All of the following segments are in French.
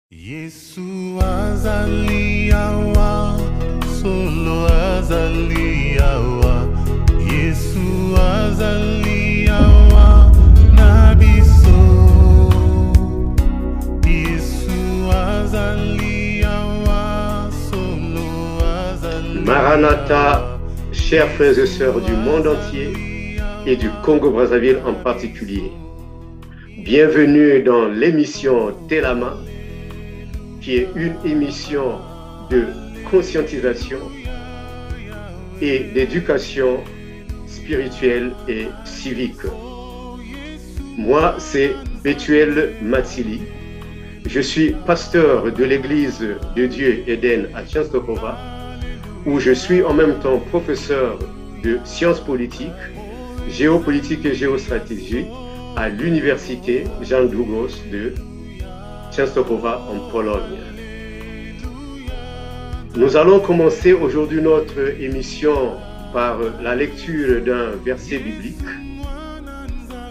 Yesu azaliawa, solo azaliawa. Yesu azaliawa, nabiso. Yesu azaliawa, solo azaliawa. Maranatha, chers frères et sœurs du monde entier et du Congo-Brazzaville en particulier. Bienvenue dans l'émission Telama, qui est une émission de conscientisation et d'éducation spirituelle et civique. Moi, c'est Bethuel Matsili. Je suis pasteur de l'église de Dieu Eden à Częstochowa, où je suis en même temps professeur de sciences politiques, géopolitique et géostratégie à l'université Jan Długos de Częstochowa en Pologne. Nous allons commencer aujourd'hui notre émission par la lecture d'un verset biblique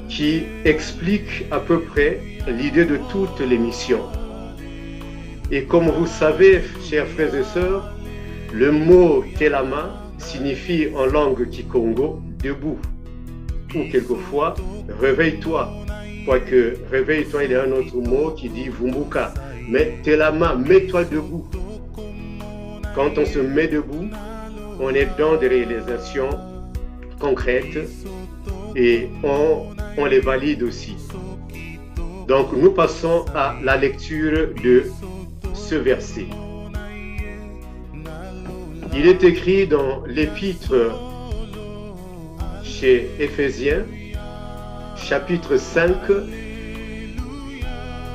qui explique à peu près l'idée de toute l'émission. Et comme vous savez, chers frères et sœurs, le mot Telama signifie en langue kikongo debout, ou quelquefois réveille-toi. Quoique réveille-toi, il y a un autre mot qui dit vumbuka. Mais Telama, mets-toi debout. Quand on se met debout, on est dans des réalisations concrètes et on les valide aussi. Donc nous passons à la lecture de ce verset. Il est écrit dans l'épître chez Éphésiens, chapitre 5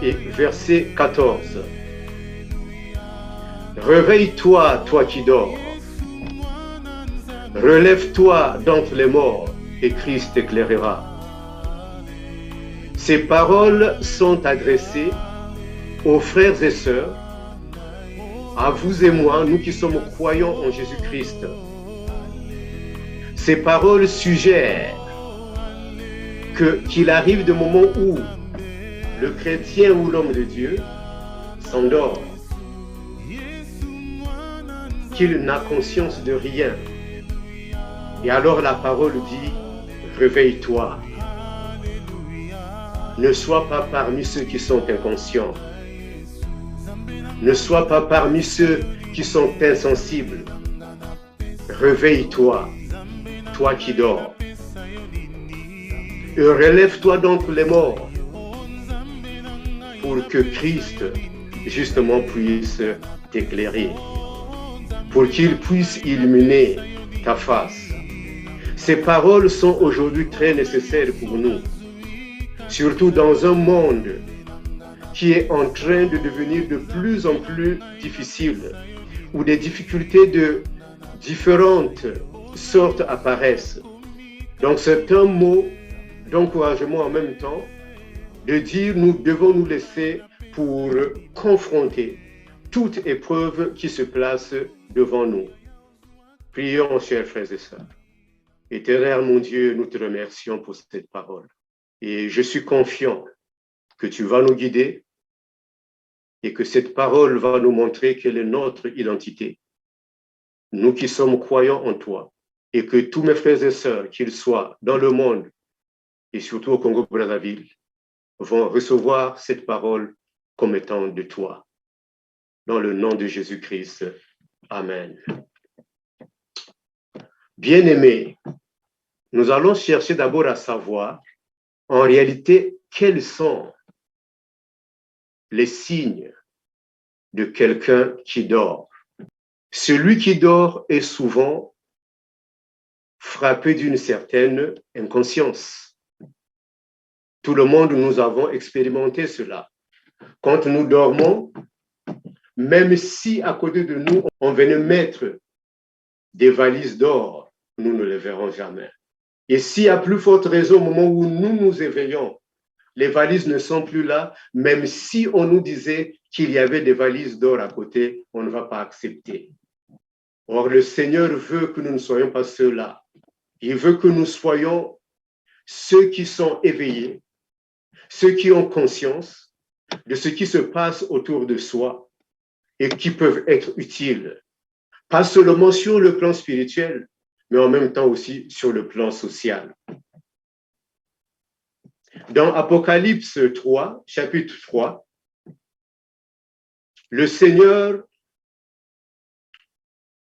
et verset 14. Réveille-toi, toi qui dors. Relève-toi d'entre les morts et Christ t'éclairera. Ces paroles sont adressées aux frères et sœurs, à vous et moi, nous qui sommes croyants en Jésus-Christ. Ces paroles suggèrent qu'il arrive des moments où le chrétien ou l'homme de Dieu s'endort, qu'il n'a conscience de rien. Et alors la parole dit, réveille-toi. Ne sois pas parmi ceux qui sont inconscients. Ne sois pas parmi ceux qui sont insensibles. Réveille-toi, toi qui dors. Et relève-toi d'entre les morts pour que Christ, justement, puisse t'éclairer, pour qu'il puisse illuminer ta face. Ces paroles sont aujourd'hui très nécessaires pour nous, surtout dans un monde qui est en train de devenir de plus en plus difficile, où des difficultés de différentes sortes apparaissent. Donc c'est un mot d'encouragement en même temps, de dire nous devons nous laisser pour confronter toute épreuve qui se place devant nous. Prions, chers frères et sœurs. Éternel mon Dieu, nous te remercions pour cette parole. Et je suis confiant que tu vas nous guider et que cette parole va nous montrer quelle est notre identité. Nous qui sommes croyants en toi, et que tous mes frères et sœurs, qu'ils soient dans le monde et surtout au Congo-Brazzaville, vont recevoir cette parole comme étant de toi. Dans le nom de Jésus-Christ. Amen. Bien-aimés, nous allons chercher d'abord à savoir, en réalité, quels sont les signes de quelqu'un qui dort. Celui qui dort est souvent frappé d'une certaine inconscience. Tout le monde, nous avons expérimenté cela. Quand nous dormons, même si à côté de nous, on venait mettre des valises d'or, nous ne les verrons jamais. Et si à plus forte raison, au moment où nous nous éveillons, les valises ne sont plus là, même si on nous disait qu'il y avait des valises d'or à côté, on ne va pas accepter. Or, le Seigneur veut que nous ne soyons pas ceux-là. Il veut que nous soyons ceux qui sont éveillés, ceux qui ont conscience, de ce qui se passe autour de soi et qui peuvent être utiles, pas seulement sur le plan spirituel, mais en même temps aussi sur le plan social. Dans Apocalypse 3, chapitre 3, le Seigneur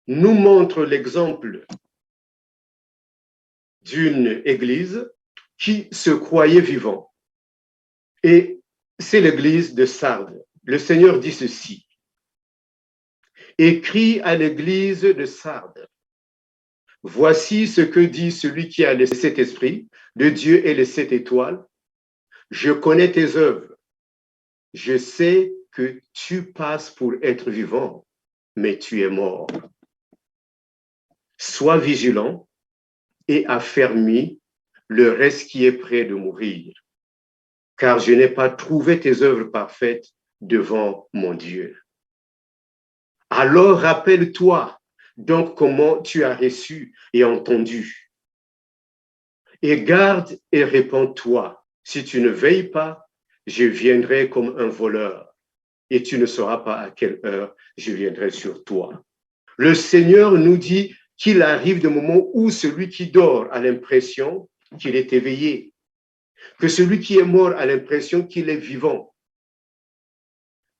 nous montre l'exemple d'une église qui se croyait vivant. Et c'est l'église de Sardes. Le Seigneur dit ceci: écrit à l'église de Sardes, voici ce que dit celui qui a les 7 esprits de Dieu et les 7 étoiles. Je connais tes œuvres. Je sais que tu passes pour être vivant, mais tu es mort. Sois vigilant et affermis le reste qui est près de mourir, car je n'ai pas trouvé tes œuvres parfaites devant mon Dieu. Alors rappelle-toi donc comment tu as reçu et entendu, et garde et répands-toi. Si tu ne veilles pas, je viendrai comme un voleur, et tu ne sauras pas à quelle heure je viendrai sur toi. Le Seigneur nous dit qu'il arrive des moments où celui qui dort a l'impression qu'il est éveillé, que celui qui est mort a l'impression qu'il est vivant.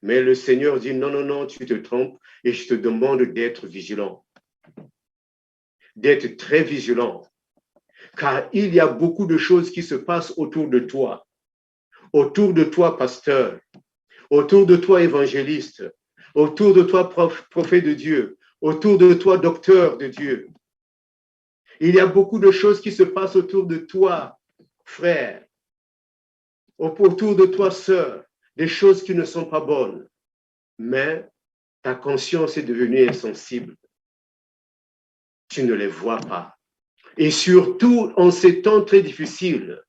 Mais le Seigneur dit non, non, non, tu te trompes et je te demande d'être vigilant, d'être très vigilant, car il y a beaucoup de choses qui se passent autour de toi, pasteur, autour de toi, évangéliste, autour de toi, prophète de Dieu, autour de toi, docteur de Dieu. Il y a beaucoup de choses qui se passent autour de toi, frère, autour de toi, sœur, des choses qui ne sont pas bonnes. Mais ta conscience est devenue insensible. Tu ne les vois pas. Et surtout en ces temps très difficiles,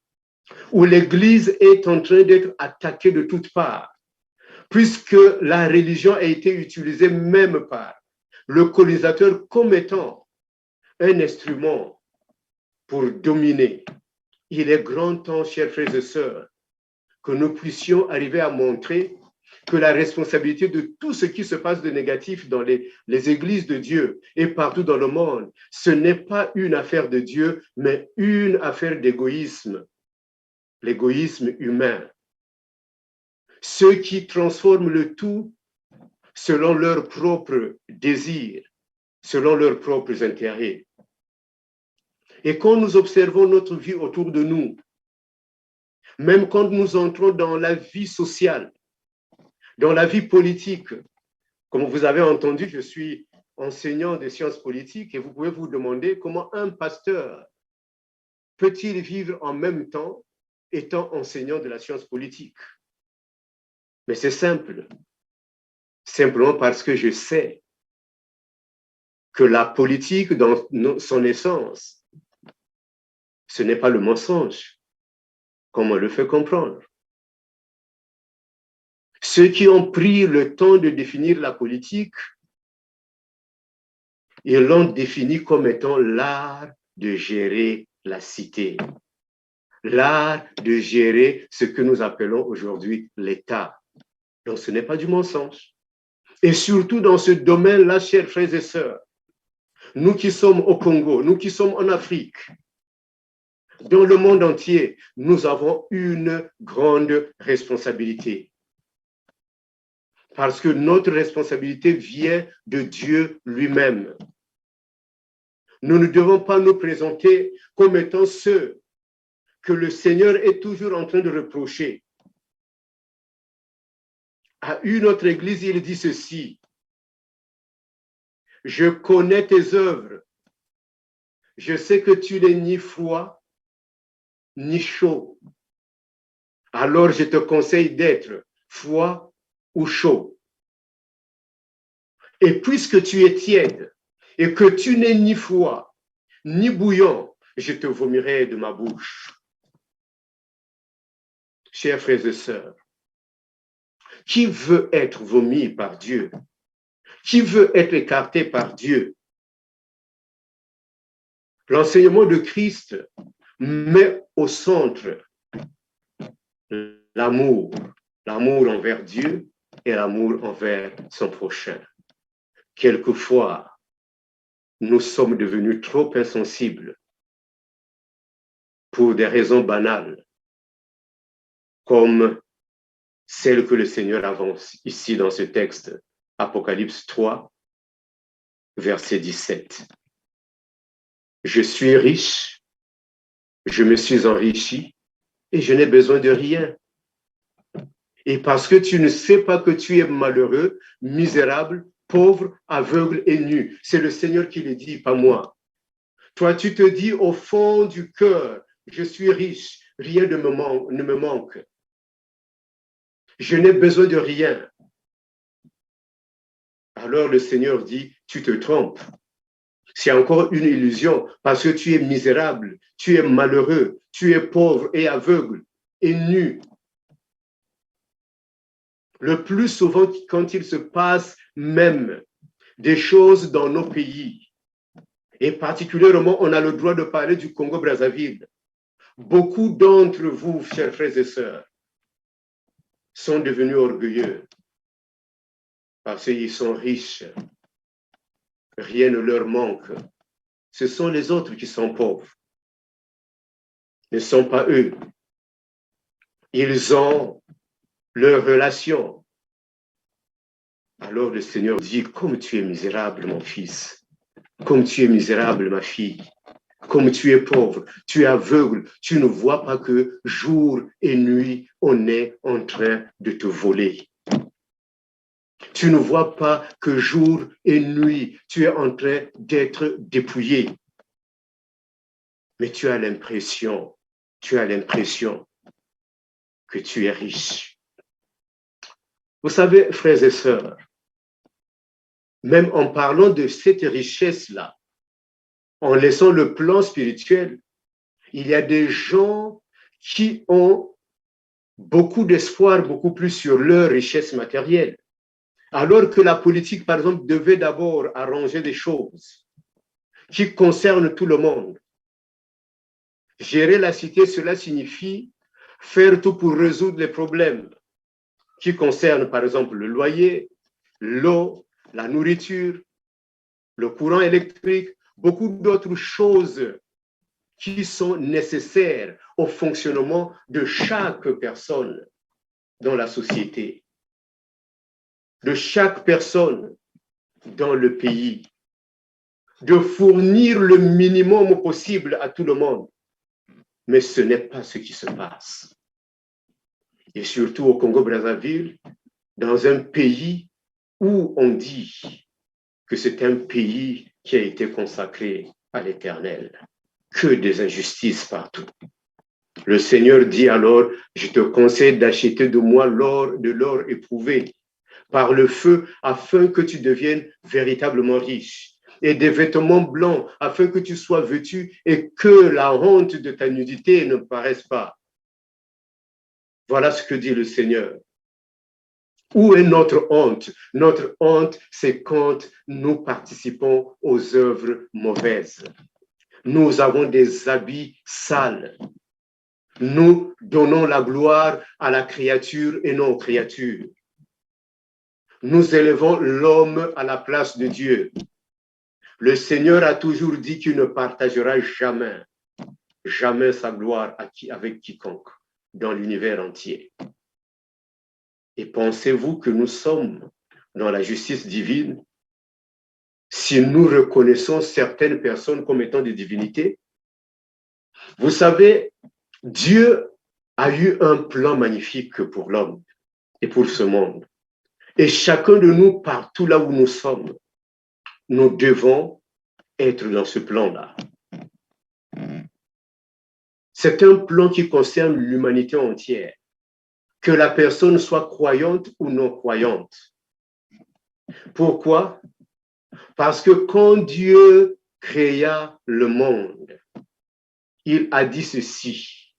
où l'Église est en train d'être attaquée de toutes parts, puisque la religion a été utilisée même par le colonisateur comme étant un instrument pour dominer. Il est grand temps, chers frères et sœurs, que nous puissions arriver à montrer que la responsabilité de tout ce qui se passe de négatif dans les églises de Dieu et partout dans le monde, ce n'est pas une affaire de Dieu, mais une affaire d'égoïsme, l'égoïsme humain. Ceux qui transforment le tout selon leurs propres désirs, selon leurs propres intérêts. Et quand nous observons notre vie autour de nous, même quand nous entrons dans la vie sociale, dans la vie politique, comme vous avez entendu, je suis enseignant des sciences politiques et vous pouvez vous demander comment un pasteur peut-il vivre en même temps étant enseignant de la science politique. Mais c'est simple, simplement parce que je sais que la politique, dans son essence, ce n'est pas le mensonge, comme on le fait comprendre. Ceux qui ont pris le temps de définir la politique, ils l'ont définie comme étant l'art de gérer la cité, l'art de gérer ce que nous appelons aujourd'hui l'État. Donc ce n'est pas du mensonge. Et surtout dans ce domaine-là, chers frères et sœurs, nous qui sommes au Congo, nous qui sommes en Afrique, dans le monde entier, nous avons une grande responsabilité. Parce que notre responsabilité vient de Dieu lui-même. Nous ne devons pas nous présenter comme étant ceux que le Seigneur est toujours en train de reprocher. À une autre église, il dit ceci: je connais tes œuvres. Je sais que tu n'es ni froid, ni chaud. Alors je te conseille d'être froid ou chaud. Et puisque tu es tiède et que tu n'es ni froid, ni bouillant, je te vomirai de ma bouche. Chers frères et sœurs, qui veut être vomi par Dieu? Qui veut être écarté par Dieu? L'enseignement de Christ met au centre l'amour, l'amour envers Dieu et l'amour envers son prochain. Quelquefois, nous sommes devenus trop insensibles pour des raisons banales, comme celle que le Seigneur avance ici dans ce texte, Apocalypse 3, verset 17. Je suis riche, je me suis enrichi et je n'ai besoin de rien. Et parce que tu ne sais pas que tu es malheureux, misérable, pauvre, aveugle et nu. C'est le Seigneur qui le dit, pas moi. Toi, tu te dis au fond du cœur, je suis riche, rien ne me manque. Je n'ai besoin de rien. Alors le Seigneur dit, tu te trompes. C'est encore une illusion parce que tu es misérable, tu es malheureux, tu es pauvre et aveugle et nu. Le plus souvent, quand il se passe même des choses dans nos pays, et particulièrement, on a le droit de parler du Congo-Brazzaville. Beaucoup d'entre vous, chers frères et sœurs, sont devenus orgueilleux parce qu'ils sont riches. Rien ne leur manque. Ce sont les autres qui sont pauvres. Ne sont pas eux. Ils ont leur relation. Alors le Seigneur dit, comme tu es misérable, mon fils, comme tu es misérable, ma fille, comme tu es pauvre, tu es aveugle, tu ne vois pas que jour et nuit, on est en train de te voler. Tu ne vois pas que jour et nuit, tu es en train d'être dépouillé. Mais tu as l'impression que tu es riche. Vous savez, frères et sœurs, même en parlant de cette richesse-là, en laissant le plan spirituel, il y a des gens qui ont beaucoup d'espoir, beaucoup plus sur leur richesse matérielle. Alors que la politique, par exemple, devait d'abord arranger des choses qui concernent tout le monde. Gérer la cité, cela signifie faire tout pour résoudre les problèmes qui concernent, par exemple, le loyer, l'eau, la nourriture, le courant électrique, beaucoup d'autres choses qui sont nécessaires au fonctionnement de chaque personne dans la société, de chaque personne dans le pays, de fournir le minimum possible à tout le monde. Mais ce n'est pas ce qui se passe. Et surtout au Congo-Brazzaville, dans un pays où on dit que c'est un pays qui a été consacré à l'Éternel. Que des injustices partout. Le Seigneur dit alors, je te conseille d'acheter de moi de l'or éprouvé par le feu afin que tu deviennes véritablement riche, et des vêtements blancs afin que tu sois vêtu et que la honte de ta nudité ne paraisse pas. Voilà ce que dit le Seigneur. Où est notre honte? Notre honte, c'est quand nous participons aux œuvres mauvaises. Nous avons des habits sales. Nous donnons la gloire à la créature et non aux créatures. Nous élevons l'homme à la place de Dieu. Le Seigneur a toujours dit qu'il ne partagera jamais sa gloire avec quiconque dans l'univers entier. Et pensez-vous que nous sommes dans la justice divine si nous reconnaissons certaines personnes comme étant des divinités? Vous savez, Dieu a eu un plan magnifique pour l'homme et pour ce monde. Et chacun de nous, partout là où nous sommes, nous devons être dans ce plan-là. C'est un plan qui concerne l'humanité entière, que la personne soit croyante ou non croyante. Pourquoi? Parce que quand Dieu créa le monde, il a dit ceci: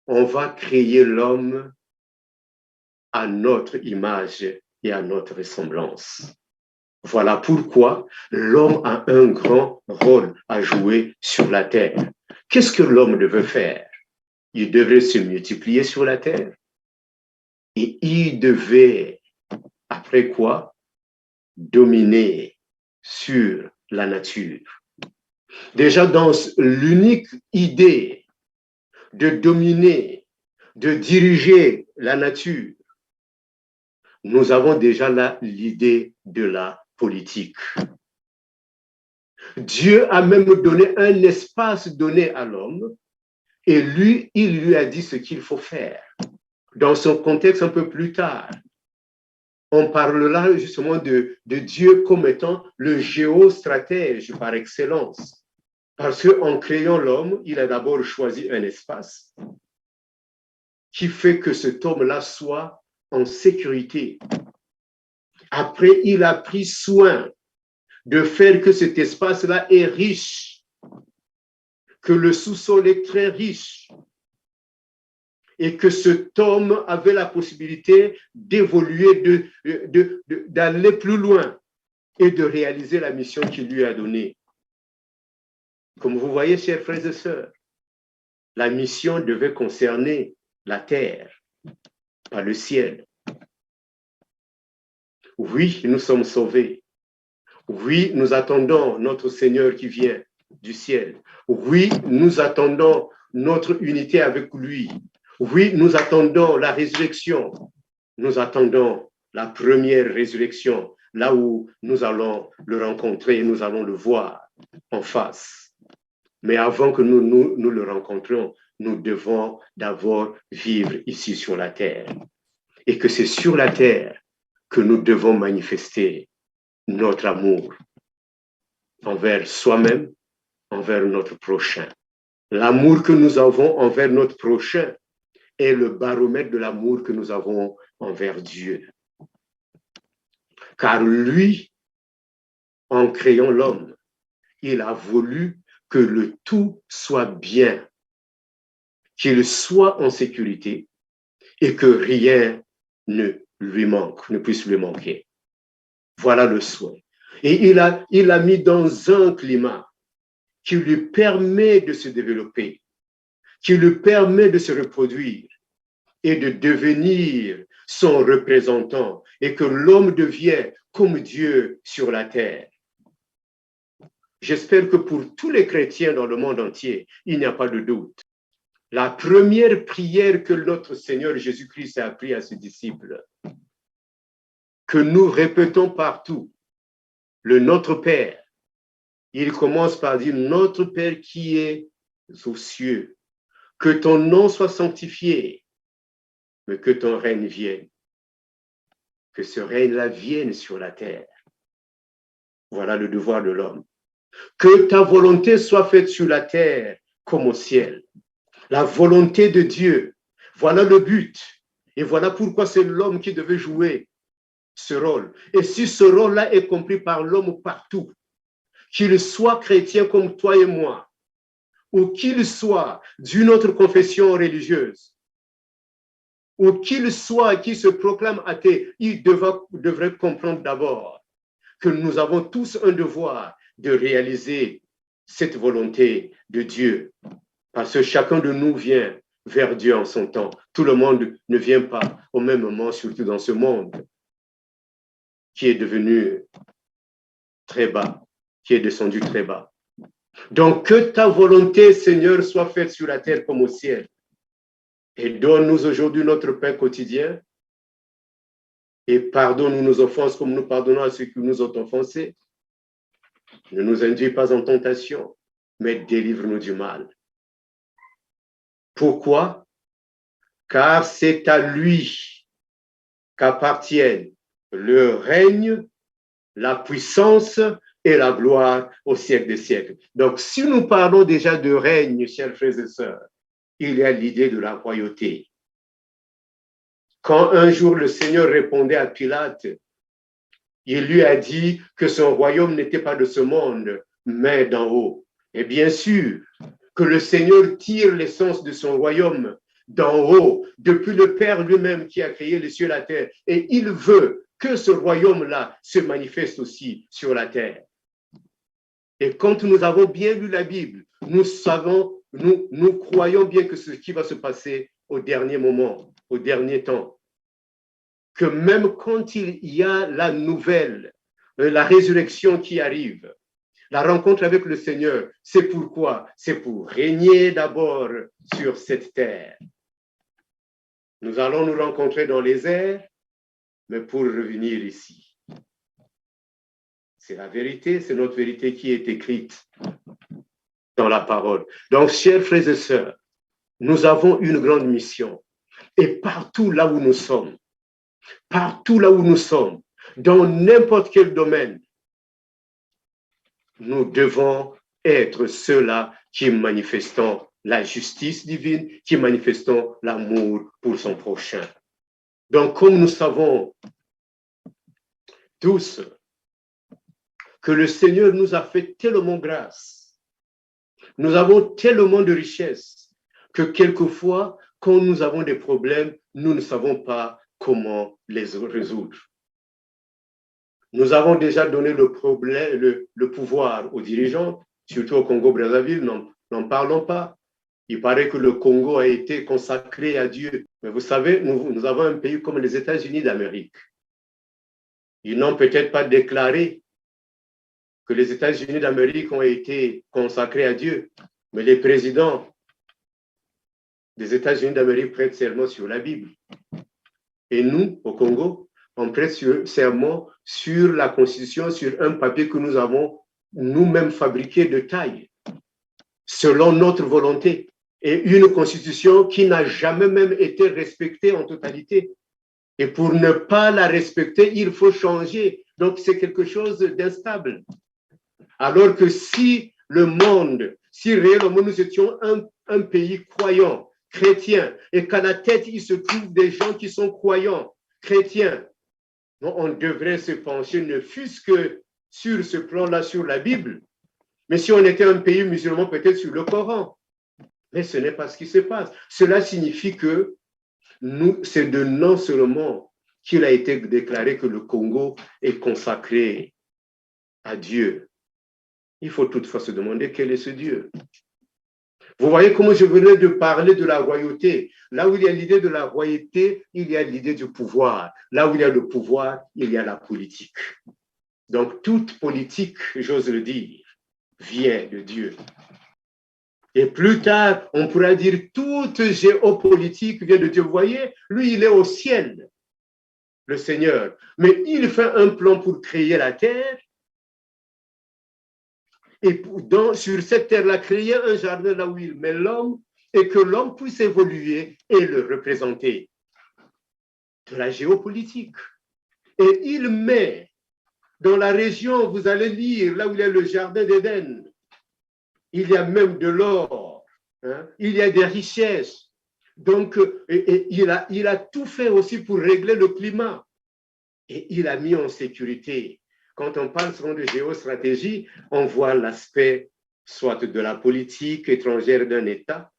on va créer l'homme à notre image et à notre ressemblance. Voilà pourquoi l'homme a un grand rôle à jouer sur la terre. Qu'est-ce que l'homme devait faire? Il devrait se multiplier sur la terre, Et il devait, après quoi, dominer sur la nature. Déjà dans l'unique idée de dominer, de diriger la nature, nous avons déjà là l'idée de la politique. Dieu a même donné un espace donné à l'homme et lui, il lui a dit ce qu'il faut faire. Dans son contexte un peu plus tard, on parlera justement de Dieu comme étant le géostratège par excellence. Parce qu'en créant l'homme, il a d'abord choisi un espace qui fait que cet homme-là soit en sécurité. Après, il a pris soin de faire que cet espace-là est riche, que le sous-sol est très riche et que cet homme avait la possibilité d'évoluer, d'aller plus loin et de réaliser la mission qu'il lui a donnée. Comme vous voyez, chers frères et sœurs, la mission devait concerner la terre, pas le ciel. Oui, nous sommes sauvés. Oui, nous attendons notre Seigneur qui vient du ciel. Oui, nous attendons notre unité avec lui. Oui, nous attendons la résurrection. Nous attendons la première résurrection, là où nous allons le rencontrer, nous allons le voir en face. Mais avant que nous le rencontrions, nous devons d'abord vivre ici sur la terre. Et que c'est sur la terre que nous devons manifester notre amour envers soi-même, envers notre prochain. L'amour que nous avons envers notre prochain est le baromètre de l'amour que nous avons envers Dieu. Car lui, en créant l'homme, il a voulu que le tout soit bien, qu'il soit en sécurité et que rien ne lui manque, ne puisse lui manquer. Voilà le souhait. Et il a mis dans un climat qui lui permet de se développer, qui lui permet de se reproduire et de devenir son représentant et que l'homme devienne comme Dieu sur la terre. J'espère que pour tous les chrétiens dans le monde entier, il n'y a pas de doute. La première prière que notre Seigneur Jésus-Christ a appris à ses disciples, que nous répétons partout, le Notre Père, il commence par dire, Notre Père qui est aux cieux, que ton nom soit sanctifié, mais que ton règne vienne, que ce règne-là vienne sur la terre. Voilà le devoir de l'homme. Que ta volonté soit faite sur la terre comme au ciel. La volonté de Dieu, voilà le but. Et voilà pourquoi c'est l'homme qui devait jouer ce rôle. Et si ce rôle-là est compris par l'homme partout, qu'il soit chrétien comme toi et moi, ou qu'il soit d'une autre confession religieuse, ou qu'il soit qui se proclame athée, il devrait comprendre d'abord que nous avons tous un devoir de réaliser cette volonté de Dieu. Parce que chacun de nous vient vers Dieu en son temps. Tout le monde ne vient pas au même moment, surtout dans ce monde qui est devenu très bas, qui est descendu très bas. Donc, que ta volonté, Seigneur, soit faite sur la terre comme au ciel. Et donne-nous aujourd'hui notre pain quotidien. Et pardonne-nous nos offenses comme nous pardonnons à ceux qui nous ont offensés. Ne nous induis pas en tentation, mais délivre-nous du mal. Pourquoi? Car c'est à lui qu'appartiennent le règne, la puissance et la gloire au siècle des siècles. Donc, si nous parlons déjà de règne, chers frères et sœurs, il y a l'idée de la royauté. Quand un jour le Seigneur répondait à Pilate, il lui a dit que son royaume n'était pas de ce monde, mais d'en haut. Et bien sûr que le Seigneur tire l'essence de son royaume d'en haut, depuis le Père lui-même qui a créé les cieux et la terre. Et il veut que ce royaume-là se manifeste aussi sur la terre. Et quand nous avons bien lu la Bible, nous savons, nous croyons bien que ce qui va se passer au dernier moment, au dernier temps, que même quand il y a la nouvelle, la résurrection qui arrive, la rencontre avec le Seigneur, c'est pourquoi? C'est pour régner d'abord sur cette terre. Nous allons nous rencontrer dans les airs, mais pour revenir ici. C'est la vérité, c'est notre vérité qui est écrite dans la parole. Donc, chers frères et sœurs, nous avons une grande mission. Et partout là où nous sommes, dans n'importe quel domaine, nous devons être ceux-là qui manifestons la justice divine, qui manifestons l'amour pour son prochain. Donc, comme nous savons tous que le Seigneur nous a fait tellement grâce, nous avons tellement de richesses que quelquefois, quand nous avons des problèmes, nous ne savons pas comment les résoudre. Nous avons déjà donné le pouvoir aux dirigeants, surtout au Congo-Brazzaville, n'en parlons pas. Il paraît que le Congo a été consacré à Dieu. Mais vous savez, nous avons un pays comme les États-Unis d'Amérique. Ils n'ont peut-être pas déclaré que les États-Unis d'Amérique ont été consacrés à Dieu, mais les présidents des États-Unis d'Amérique prêtent serment sur la Bible. Et nous, au Congo, on prête serment sur la Constitution, sur un papier que nous avons nous-mêmes fabriqué de taille, selon notre volonté. Et une Constitution qui n'a jamais même été respectée en totalité. Et pour ne pas la respecter, il faut changer. Donc, c'est quelque chose d'instable. Alors que si le monde, si réellement nous étions un pays croyant, chrétien, et qu'à la tête, il se trouve des gens qui sont croyants, chrétiens, on devrait se pencher, ne fût-ce que sur ce plan-là, sur la Bible. Mais si on était un pays musulman, peut-être sur le Coran. Mais ce n'est pas ce qui se passe. Cela signifie que c'est de non seulement qu'il a été déclaré que le Congo est consacré à Dieu. Il faut toutefois se demander quel est ce Dieu. Vous voyez comment je venais de parler de la royauté. Là où il y a l'idée de la royauté, il y a l'idée du pouvoir. Là où il y a le pouvoir, il y a la politique. Donc toute politique, j'ose le dire, vient de Dieu. Et plus tard, on pourra dire toute géopolitique vient de Dieu. Vous voyez, lui, il est au ciel, le Seigneur. Mais il fait un plan pour créer la terre. Et sur cette terre-là, créer un jardin là où il met l'homme et que l'homme puisse évoluer et le représenter. De la géopolitique. Et il met dans la région, vous allez lire, là où il y a le jardin d'Éden, il y a même de l'or, hein? Il y a des richesses. Donc, il a tout fait aussi pour régler le climat. Et il a mis en sécurité. Quand on parle souvent de géostratégie, on voit l'aspect soit de la politique étrangère d'un État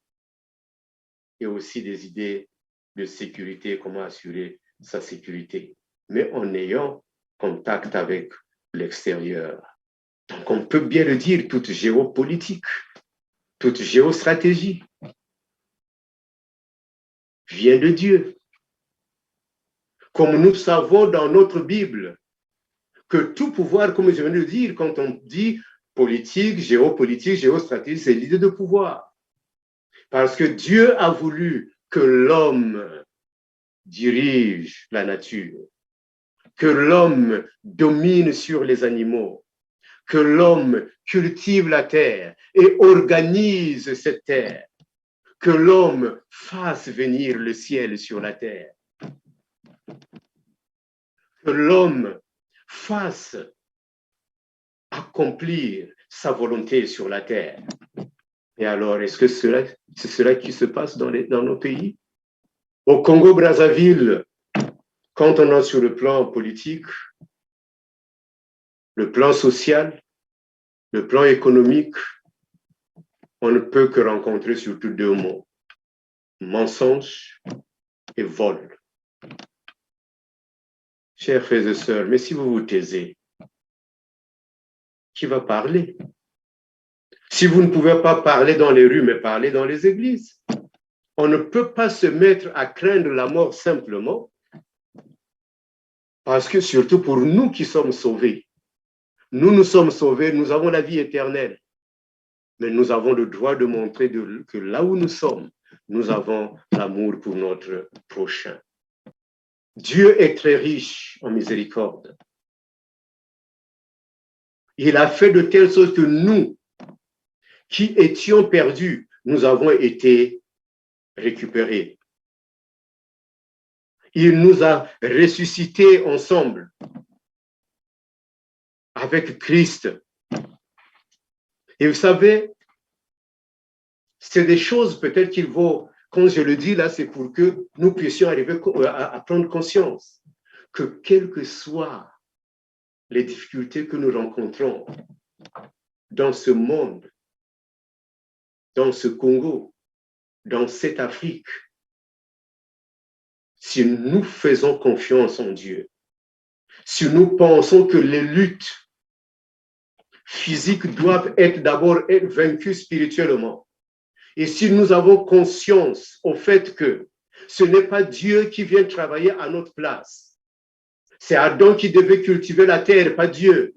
et aussi des idées de sécurité, comment assurer sa sécurité, mais en ayant contact avec l'extérieur. Donc, on peut bien le dire, toute géopolitique, toute géostratégie vient de Dieu. Comme nous savons dans notre Bible que tout pouvoir, comme je viens de le dire, quand on dit politique, géostratégie, c'est l'idée de pouvoir. Parce que Dieu a voulu que l'homme dirige la nature, que l'homme domine sur les animaux, que l'homme cultive la terre et organise cette terre, que l'homme fasse venir le ciel sur la terre, que l'homme fasse accomplir sa volonté sur la terre. Et alors, est-ce que c'est cela qui se passe dans nos pays? Au Congo-Brazzaville, quand on est sur le plan politique, le plan social, le plan économique, on ne peut que rencontrer surtout deux mots, mensonge et vol. Chers frères et sœurs, mais si vous vous taisez, qui va parler? Si vous ne pouvez pas parler dans les rues, mais parler dans les églises. On ne peut pas se mettre à craindre la mort simplement Parce que surtout pour nous qui sommes sauvés, nous sommes sauvés, nous avons la vie éternelle. Mais nous avons le droit de montrer que là où nous sommes, nous avons l'amour pour notre prochain. Dieu est très riche en miséricorde. Il a fait de telle sorte que nous, qui étions perdus, nous avons été récupérés. Il nous a ressuscités ensemble avec Christ. Et vous savez, c'est des choses peut-être qu'il vaut, quand je le dis là, c'est pour que nous puissions arriver à prendre conscience que quelles que soient les difficultés que nous rencontrons dans ce monde, dans ce Congo, dans cette Afrique, si nous faisons confiance en Dieu, si nous pensons que les luttes physiques doivent être d'abord vaincues spirituellement, et si nous avons conscience au fait que ce n'est pas Dieu qui vient travailler à notre place, c'est Adam qui devait cultiver la terre, pas Dieu.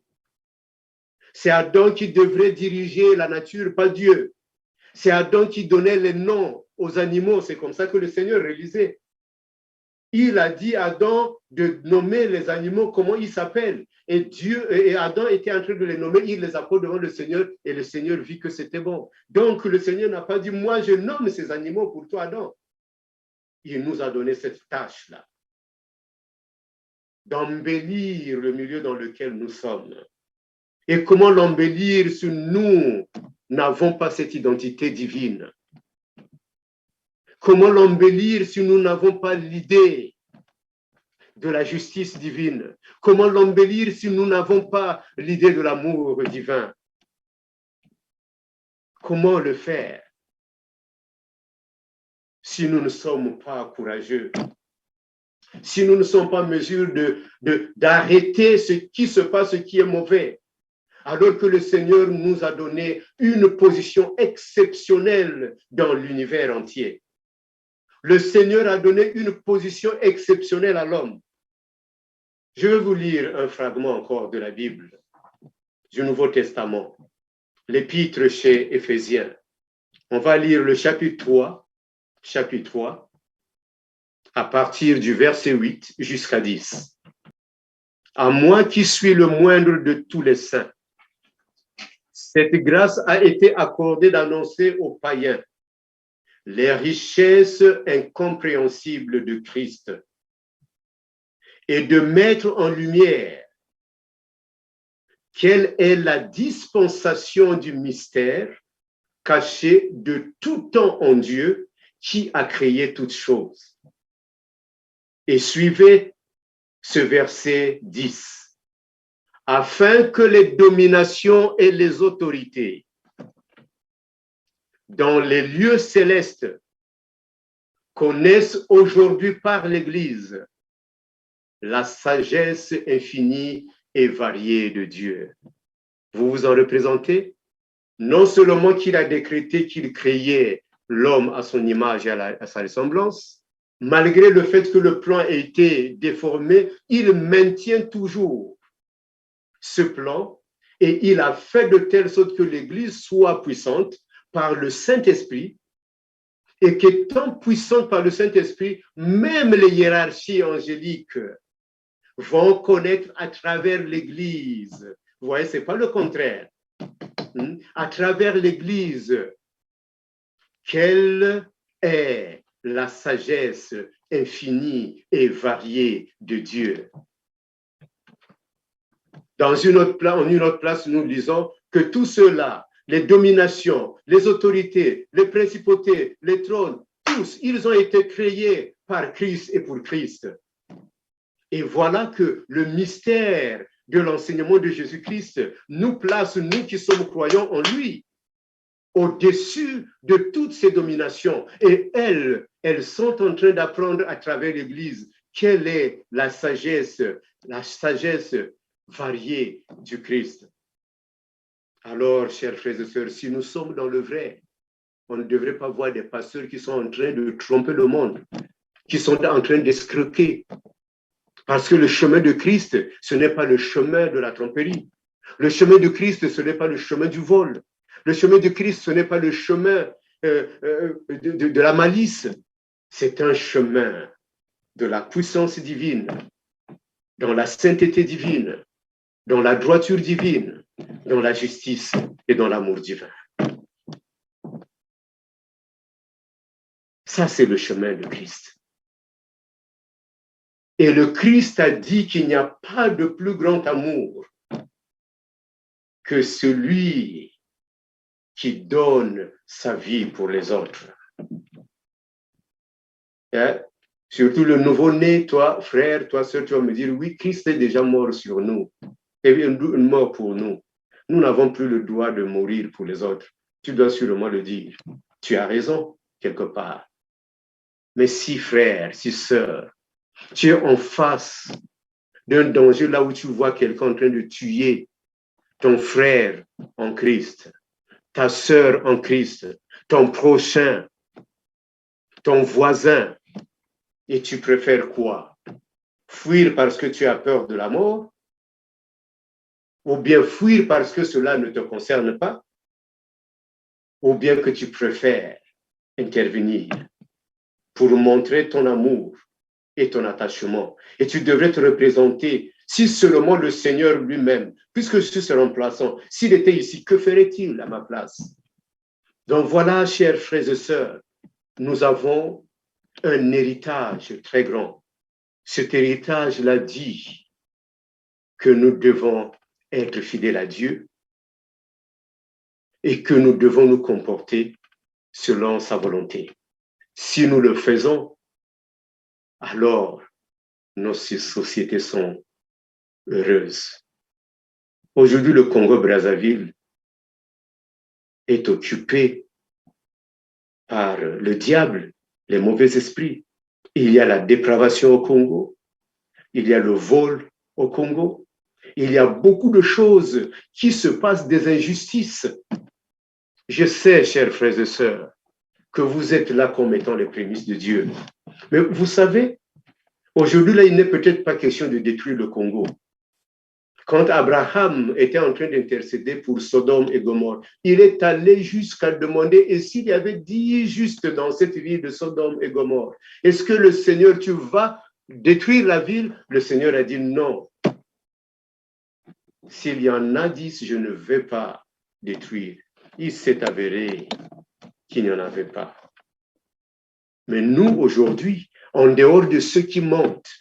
C'est Adam qui devrait diriger la nature, pas Dieu. C'est Adam qui donnait les noms aux animaux, c'est comme ça que le Seigneur réalisait. Il a dit à Adam de nommer les animaux, comment ils s'appellent. Et Adam était en train de les nommer, il les appelle devant le Seigneur et le Seigneur vit que c'était bon. Donc le Seigneur n'a pas dit, moi je nomme ces animaux pour toi, Adam. Il nous a donné cette tâche-là, d'embellir le milieu dans lequel nous sommes. Et comment l'embellir si nous n'avons pas cette identité divine? Comment l'embellir si nous n'avons pas l'idée de la justice divine? Comment l'embellir si nous n'avons pas l'idée de l'amour divin? Comment le faire si nous ne sommes pas courageux? Si nous ne sommes pas en mesure d'arrêter ce qui se passe, ce qui est mauvais, alors que le Seigneur nous a donné une position exceptionnelle dans l'univers entier. Le Seigneur a donné une position exceptionnelle à l'homme. Je vais vous lire un fragment encore de la Bible, du Nouveau Testament, l'épître chez Éphésiens. On va lire le chapitre 3, à partir du verset 8 jusqu'à 10. À moi qui suis le moindre de tous les saints, cette grâce a été accordée d'annoncer aux païens les richesses incompréhensibles de Christ et de mettre en lumière quelle est la dispensation du mystère caché de tout temps en Dieu qui a créé toutes choses. Et suivez ce verset 10. Afin que les dominations et les autorités dans les lieux célestes connaissent aujourd'hui par l'Église la sagesse infinie et variée de Dieu. Vous vous en représentez? Non seulement qu'il a décrété qu'il créait l'homme à son image et à sa ressemblance, malgré le fait que le plan ait été déformé, il maintient toujours ce plan et il a fait de telle sorte que l'Église soit puissante par le Saint-Esprit et qu'étant puissante par le Saint-Esprit, même les hiérarchies angéliques vont connaître à travers l'Église. Vous voyez, ce n'est pas le contraire. À travers l'Église, quelle est la sagesse infinie et variée de Dieu. En une autre place, nous lisons que tout cela, les dominations, les autorités, les principautés, les trônes, tous, ils ont été créés par Christ et pour Christ. Et voilà que le mystère de l'enseignement de Jésus-Christ nous place, nous qui sommes croyants en lui, au-dessus de toutes ces dominations. Et elles sont en train d'apprendre à travers l'Église quelle est la sagesse variée du Christ. Alors, chers frères et sœurs, si nous sommes dans le vrai, on ne devrait pas voir des pasteurs qui sont en train de tromper le monde, qui sont en train d'escroquer. Parce que le chemin de Christ, ce n'est pas le chemin de la tromperie. Le chemin de Christ, ce n'est pas le chemin du vol. Le chemin de Christ, ce n'est pas le chemin de la malice. C'est un chemin de la puissance divine, dans la sainteté divine, dans la droiture divine, dans la justice et dans l'amour divin. Ça, c'est le chemin de Christ. Et le Christ a dit qu'il n'y a pas de plus grand amour que celui qui donne sa vie pour les autres. Hein? Surtout le nouveau-né, toi, frère, toi, sœur, tu vas me dire, oui, Christ est déjà mort sur nous, et une mort pour nous. Nous n'avons plus le droit de mourir pour les autres. Tu dois sûrement le dire. Tu as raison, quelque part. Mais si, frère, si, sœur, tu es en face d'un danger là où tu vois quelqu'un en train de tuer ton frère en Christ, ta sœur en Christ, ton prochain, ton voisin, et tu préfères quoi? Fuir parce que tu as peur de la mort? Ou bien fuir parce que cela ne te concerne pas? Ou bien que tu préfères intervenir pour montrer ton amour et ton attachement? Et tu devrais te représenter, si seulement le Seigneur lui-même, puisque je suis ce remplaçant, s'il était ici, que ferait-il à ma place? Donc voilà, chers frères et sœurs, nous avons un héritage très grand. Cet héritage-là dit que nous devons être fidèles à Dieu et que nous devons nous comporter selon sa volonté. Si nous le faisons, alors nos sociétés sont heureuses. Aujourd'hui, le Congo-Brazzaville est occupé par le diable, les mauvais esprits. Il y a la dépravation au Congo, il y a le vol au Congo, il y a beaucoup de choses qui se passent, des injustices. Je sais, chers frères et sœurs, que vous êtes là comme étant les prémices de Dieu. Mais vous savez, aujourd'hui, là, il n'est peut-être pas question de détruire le Congo. Quand Abraham était en train d'intercéder pour Sodome et Gomorrhe, il est allé jusqu'à demander, et s'il y avait 10 justes dans cette ville de Sodome et Gomorrhe, est-ce que le Seigneur, tu vas détruire la ville? Le Seigneur a dit non. S'il y en a 10, je ne vais pas détruire. Il s'est avéré qu'il n'y en avait pas. Mais nous, aujourd'hui, en dehors de ceux qui mentent,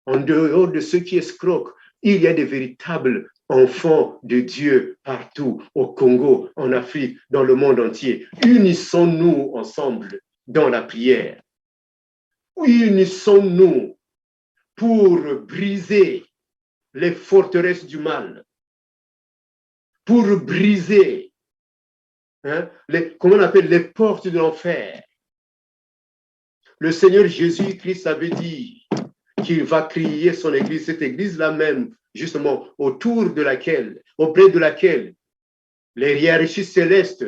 en dehors de ceux qui escroquent, il y a des véritables enfants de Dieu partout, au Congo, en Afrique, dans le monde entier. Unissons-nous ensemble dans la prière. Unissons-nous pour briser les forteresses du mal, pour briser, comment on appelle, les portes de l'enfer. Le Seigneur Jésus-Christ avait dit qu'il va créer son église, cette église-là même, justement, autour de laquelle, auprès de laquelle les hiérarchies célestes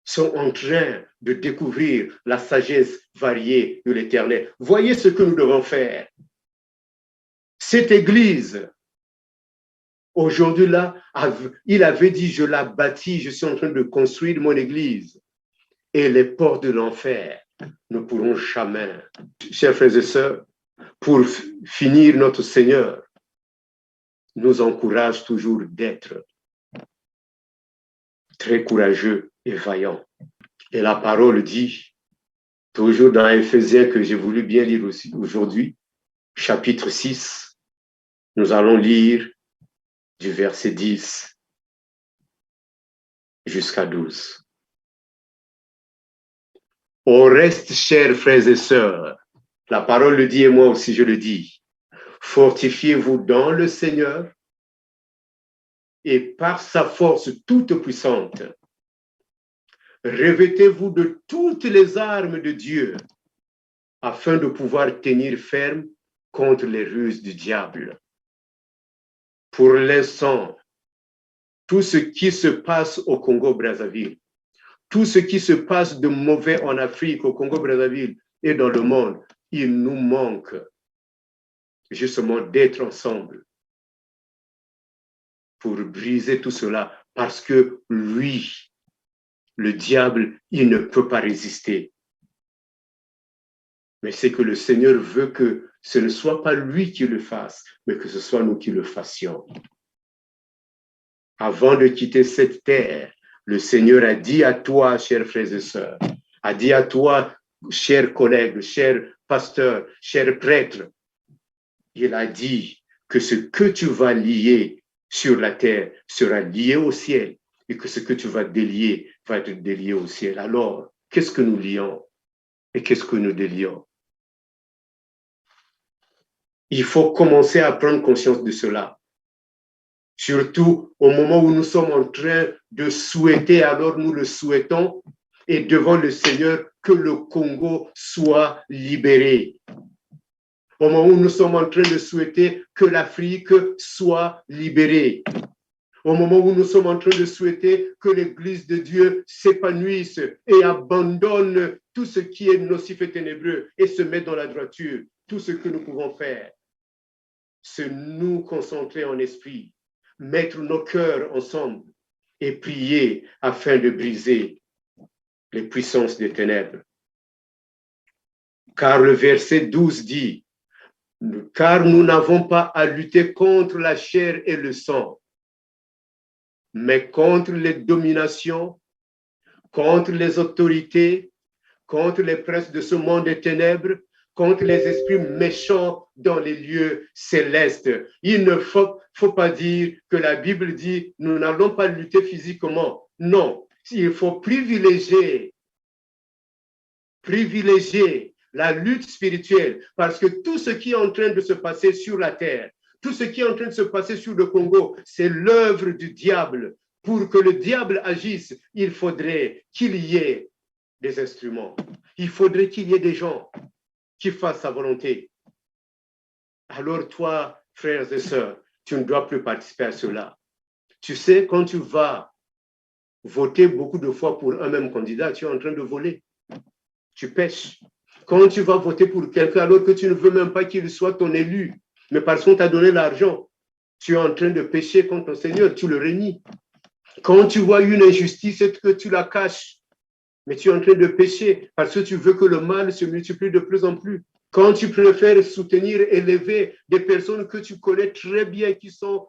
sont en train de découvrir la sagesse variée de l'Éternel. Voyez ce que nous devons faire. Cette église, aujourd'hui là, il avait dit, je la bâtis, je suis en train de construire mon église. Et les portes de l'enfer ne pourront jamais. Chers frères et sœurs, pour finir, notre Seigneur nous encourage toujours d'être très courageux et vaillants. Et la parole dit, toujours dans Éphésiens que j'ai voulu bien lire aussi aujourd'hui, chapitre 6, nous allons lire du verset 10 jusqu'à 12. Au reste, chers frères et sœurs, la parole le dit et moi aussi je le dis, fortifiez-vous dans le Seigneur et par sa force toute puissante, revêtez-vous de toutes les armes de Dieu afin de pouvoir tenir ferme contre les ruses du diable. Pour l'instant, tout ce qui se passe au Congo-Brazzaville, tout ce qui se passe de mauvais en Afrique, au Congo-Brazzaville et dans le monde, il nous manque justement d'être ensemble pour briser tout cela, parce que lui, le diable, il ne peut pas résister. Mais c'est que le Seigneur veut que ce ne soit pas lui qui le fasse, mais que ce soit nous qui le fassions. Avant de quitter cette terre, le Seigneur a dit à toi, chers frères et sœurs, a dit à toi, chers collègues, chers pasteurs, chers prêtres, il a dit que ce que tu vas lier sur la terre sera lié au ciel et que ce que tu vas délier va être délié au ciel. Alors, qu'est-ce que nous lions et qu'est-ce que nous délions? Il faut commencer à prendre conscience de cela. Surtout au moment où nous sommes en train de souhaiter, alors nous le souhaitons, et devant le Seigneur, que le Congo soit libéré. Au moment où nous sommes en train de souhaiter que l'Afrique soit libérée. Au moment où nous sommes en train de souhaiter que l'Église de Dieu s'épanouisse et abandonne tout ce qui est nocif et ténébreux et se mette dans la droiture, tout ce que nous pouvons faire, c'est nous concentrer en esprit, mettre nos cœurs ensemble et prier afin de briser les puissances des ténèbres. Car le verset 12 dit, car nous n'avons pas à lutter contre la chair et le sang, mais contre les dominations, contre les autorités, contre les princes de ce monde des ténèbres, contre les esprits méchants dans les lieux célestes. Il ne faut pas dire que la Bible dit nous n'allons pas lutter physiquement. Non, il faut privilégier la lutte spirituelle, parce que tout ce qui est en train de se passer sur la terre, tout ce qui est en train de se passer sur le Congo, c'est l'œuvre du diable. Pour que le diable agisse, il faudrait qu'il y ait des instruments. Il faudrait qu'il y ait des gens qui fassent sa volonté. Alors toi, frères et sœurs, tu ne dois plus participer à cela. Tu sais, quand tu vas voter beaucoup de fois pour un même candidat, tu es en train de voler. Tu pêches. Quand tu vas voter pour quelqu'un alors que tu ne veux même pas qu'il soit ton élu, mais parce qu'on t'a donné l'argent, tu es en train de pécher contre ton Seigneur, tu le renies. Quand tu vois une injustice et que tu la caches, mais tu es en train de pécher parce que tu veux que le mal se multiplie de plus en plus. Quand tu préfères soutenir, élever des personnes que tu connais très bien, qui sont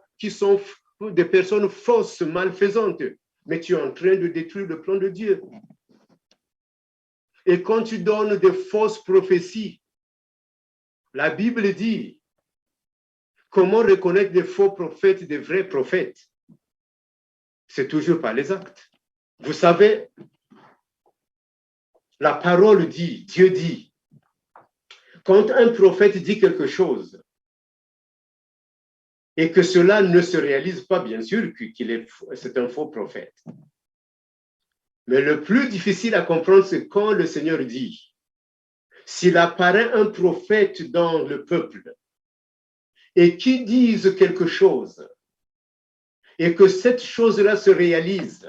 des personnes fausses, malfaisantes, mais tu es en train de détruire le plan de Dieu. Et quand tu donnes des fausses prophéties, la Bible dit comment reconnaître des faux prophètes, des vrais prophètes. C'est toujours par les actes. Vous savez, la parole dit, Dieu dit, quand un prophète dit quelque chose et que cela ne se réalise pas, bien sûr c'est un faux prophète. Mais le plus difficile à comprendre, c'est quand le Seigneur dit, s'il apparaît un prophète dans le peuple et qui dise quelque chose et que cette chose-là se réalise,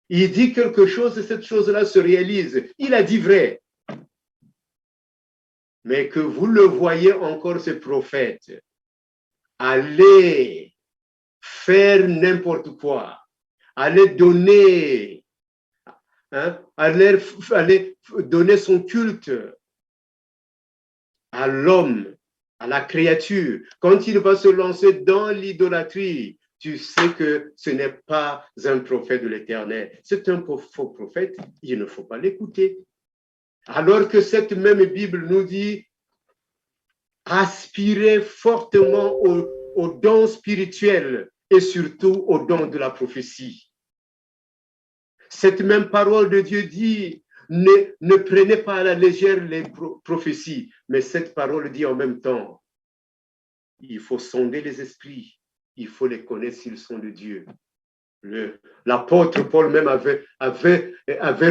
il dit quelque chose et cette chose-là se réalise, il a dit vrai. Mais que vous le voyez encore, ce prophète, aller faire n'importe quoi, aller donner, aller donner son culte à l'homme, à la créature. Quand il va se lancer dans l'idolâtrie, tu sais que ce n'est pas un prophète de l'Éternel. C'est un faux prophète, il ne faut pas l'écouter. Alors que cette même Bible nous dit aspirez fortement aux dons spirituels et surtout aux dons de la prophétie. Cette même parole de Dieu dit ne prenez pas à la légère les prophéties, mais cette parole dit en même temps il faut sonder les esprits. Il faut les connaître s'ils sont de Dieu. L'apôtre Paul même avait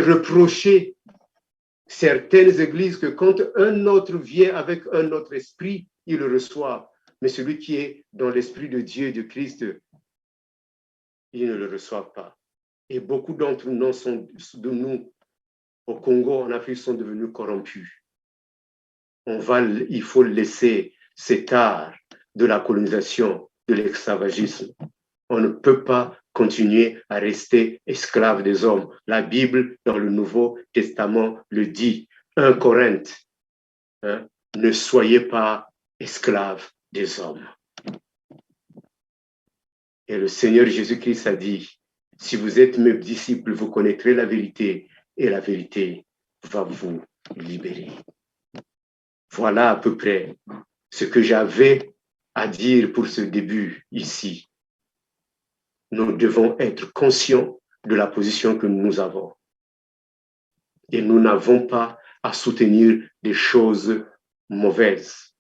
reproché certaines églises que quand un autre vient avec un autre esprit, il le reçoit. Mais celui qui est dans l'esprit de Dieu, de Christ, il ne le reçoit pas. Et beaucoup d'entre nous, au Congo, en Afrique, sont devenus corrompus. Il faut laisser cet art de la colonisation, de l'esclavagisme. On ne peut pas continuer à rester esclave des hommes. La Bible, dans le Nouveau Testament, le dit. 1 Corinthe, ne soyez pas esclaves des hommes. Et le Seigneur Jésus-Christ a dit, si vous êtes mes disciples, vous connaîtrez la vérité et la vérité va vous libérer. Voilà à peu près ce que j'avais à dire pour ce début ici. Nous devons être conscients de la position que nous avons. Et nous n'avons pas à soutenir des choses mauvaises.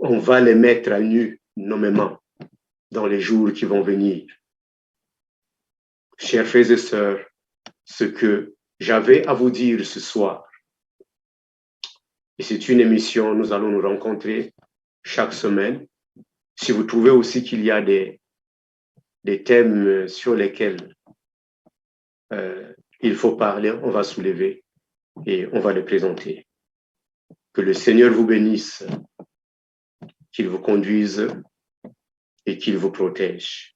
On va les mettre à nu nommément dans les jours qui vont venir. Chers frères et sœurs, ce que j'avais à vous dire ce soir, et c'est une émission, nous allons nous rencontrer chaque semaine. Si vous trouvez aussi qu'il y a des thèmes sur lesquels il faut parler, on va soulever et on va les présenter. Que le Seigneur vous bénisse, qu'il vous conduise et qu'il vous protège.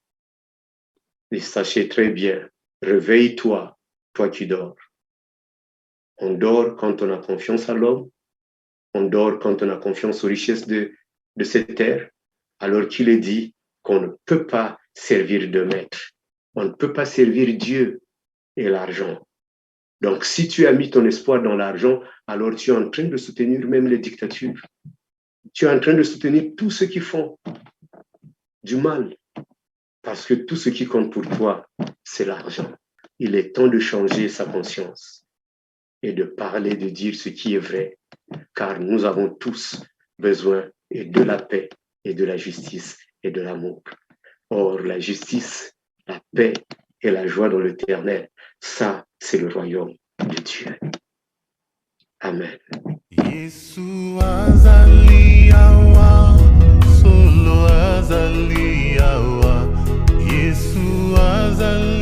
Et sachez très bien, réveille-toi, toi qui dors. On dort quand on a confiance à l'homme, on dort quand on a confiance aux richesses de cette terre, alors qu'il est dit qu'on ne peut pas servir de maître. On ne peut pas servir Dieu et l'argent. Donc, si tu as mis ton espoir dans l'argent, alors tu es en train de soutenir même les dictatures. Tu es en train de soutenir tous ceux qui font du mal. Parce que tout ce qui compte pour toi, c'est l'argent. Il est temps de changer sa conscience et de parler, de dire ce qui est vrai, car nous avons tous besoin et de la paix et de la justice et de l'amour. Or, la justice, la paix et la joie dans l'Éternel, ça, c'est le royaume de Dieu. Amen. Yesu azaliawa, solo azaliawa, Yesu azaliawa.